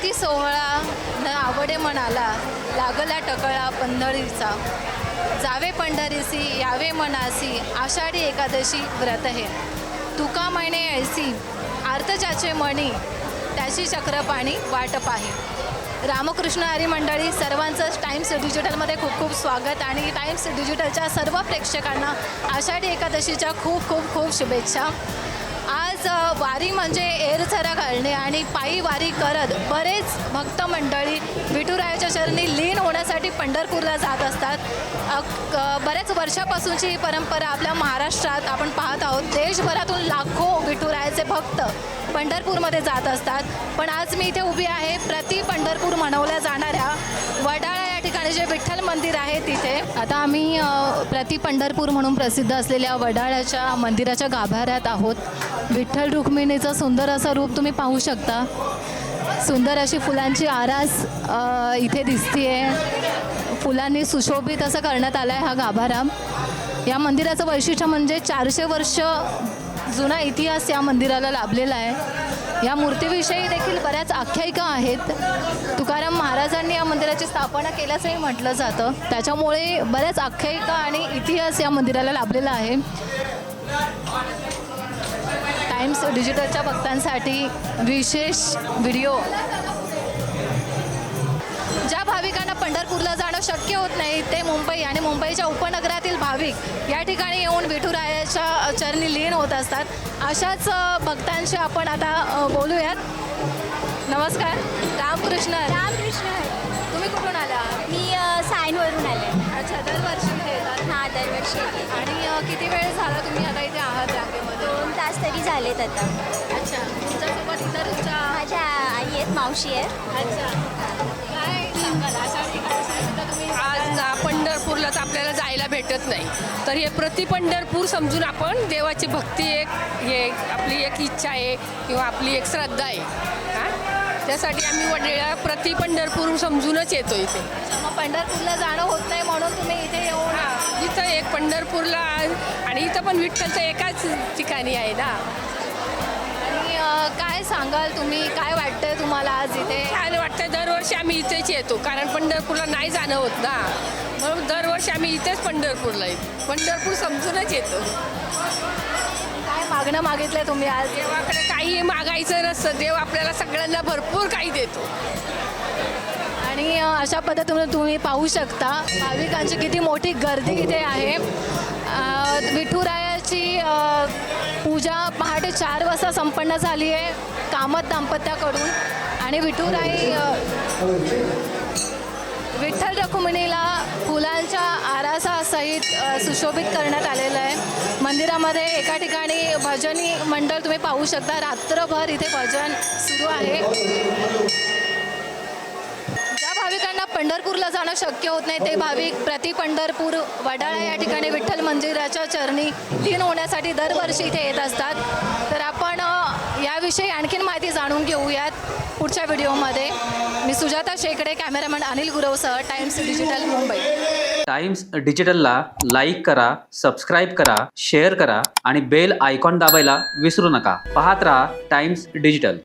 आरती सोहळा न आवडे मनाला, लागला टकळा पंढरीचा, जावे पंढरीसी यावे मनासी, आषाढी एकादशी व्रत हे, तुका म्हणे ऐसी आर्त ज्याचे मणी, त्याची चक्रपाणी वाट पाहे. रामकृष्ण हरी मंडळी, सर्वांचं टाइम्स डिजिटलमध्ये खूप खूप स्वागत आणि टाइम्स डिजिटलच्या सर्व प्रेक्षकांना आषाढी एकादशीच्या खूप खूप खूप शुभेच्छा. आज वारी म्हणजे एरझरा घालणे आणि पायी वारी करत बरेच भक्त मंडळी विठुरायाच्या चरणी लीन होण्यासाठी पंढरपूरला जात असतात. बऱ्याच वर्षापासूनची ही परंपरा आपल्या महाराष्ट्रात आपण पाहत आहोत. देशभरातून लाखो विठुरायाचे भक्त पंढरपूरमध्ये जात असतात. पण आज मी इथे उभी आहे प्रति पंढरपूर म्हणवल्या जाणाऱ्या वडाळा या ठिकाणी जे विठ्ठल मंदिर आहे तिथे. आता आम्ही प्रति पंढरपूर म्हणून प्रसिद्ध असलेल्या वडाळ्याच्या मंदिराच्या गाभाऱ्यात आहोत. विठ्ठल रुक्मिणीचं सुंदर असं रूप तुम्ही पाहू शकता. सुंदर अशी फुलांची आरास इथे दिसतीये. फुलांनी सुशोभित असं करण्यात आलं आहे हा गाभारा. या मंदिराचं वैशिष्ट्य म्हणजे 400 वर्ष जुना इतिहास या मंदिराला लाभलेला आहे. या मूर्तीविषयी देखील बऱ्याच आख्यायिका आहेत. तुकाराम महाराजांनी या मंदिराची स्थापना केल्याचंही म्हटलं जातं. त्याच्यामुळे बऱ्याच आख्यायिका आणि इतिहास या मंदिराला लाभलेला आहे. टाइम्स डिजिटलच्या भक्तांसाठी विशेष व्हिडिओ. ज्या भाविकांना पंढरपूरला जाणं शक्य होत नाही ते मुंबई आणि मुंबईच्या उपनगरातील भाविक या ठिकाणी येऊन विठुरायाच्या चरणी लीन होत असतात. अशाच भक्तांशी आपण आता बोलूयात. नमस्कार. रामकृष्ण. तुम्ही कुठून आला? मी सायनवरून आले. अच्छा, दरवर्षी इथे येतात? हां, दरवर्षी येते. आणि किती वेळ झाला तुम्ही आता इथे आहात रांगेमध्ये? 2 तास तरी झालेत आता. अच्छा, तुमच्यासोबत इतर माझ्या आई आहेत, मावशी आहेत. अच्छा, काय सांगाल आषाढी एकादशीला तुम्ही आज पंढरपूरलाच आपल्याला जायला भेटत नाही, तर हे प्रति पंढरपूर समजून आपण देवाची भक्ती हे आपली एक इच्छा आहे किंवा आपली एक श्रद्धा आहे. त्यासाठी आम्ही वडीला प्रति पंढरपूर समजूनच येतो इथे. मग पंढरपूरला जाणं होत नाही म्हणून तुम्ही इथे येऊन इथं एक पंढरपूरला आणि इथं पण विठ्ठलचं एकाच ठिकाणी आहे ना. आणि काय सांगाल तुम्ही, काय वाटतंय तुम्हाला आज इथे? छान वाटतं. दरवर्षी आम्ही इथेच येतो कारण पंढरपूरला नाही जाणं होत ना, म्हणून दरवर्षी आम्ही इथेच पंढरपूरला येतो. पंढरपूर समजूनच येतो. काय मागणं मागितलंय तुम्ही आज? देवाकडे काही मागायचं नसतं, देव आपल्याला सगळ्यांना भरपूर काही देतो. आणि अशा पद्धतीने तुम्ही पाहू शकता भाविकांची किती मोठी गर्दी इथे आहे. विठुरायाची पूजा पहाटे 4 वाजता संपन्न झाली आहे कामत दाम्पत्याकडून. आणि विठ्ठल रुक्मिणीला फुलांच्या आरासासहित सुशोभित करण्यात आलेलं आहे. मंदिरामध्ये एका ठिकाणी भजनी मंडळ तुम्ही पाहू शकता. रात्रभर इथे भजन सुरू आहे. ज्या भाविकांना पंढरपूरला जाणं शक्य होत नाही ते भाविक प्रति पंढरपूर वडाळा या ठिकाणी विठ्ठल मंदिराच्या चरणी लीन होण्यासाठी दरवर्षी इथे येत असतात. तर आपण याविषयी आणखीन माहिती जाणून घेऊयात पुढच्या व्हिडिओमध्ये. मी सुजाता शेकडे, कॅमेरामॅन अनिल गुरवसह टाइम्स डिजिटल मुंबई. टाइम्स डिजिटलला लाईक करा, सबस्क्राईब करा, शेअर करा आणि बेल आयकॉन दाबायला विसरू नका. पाहत रहा टाइम्स डिजिटल.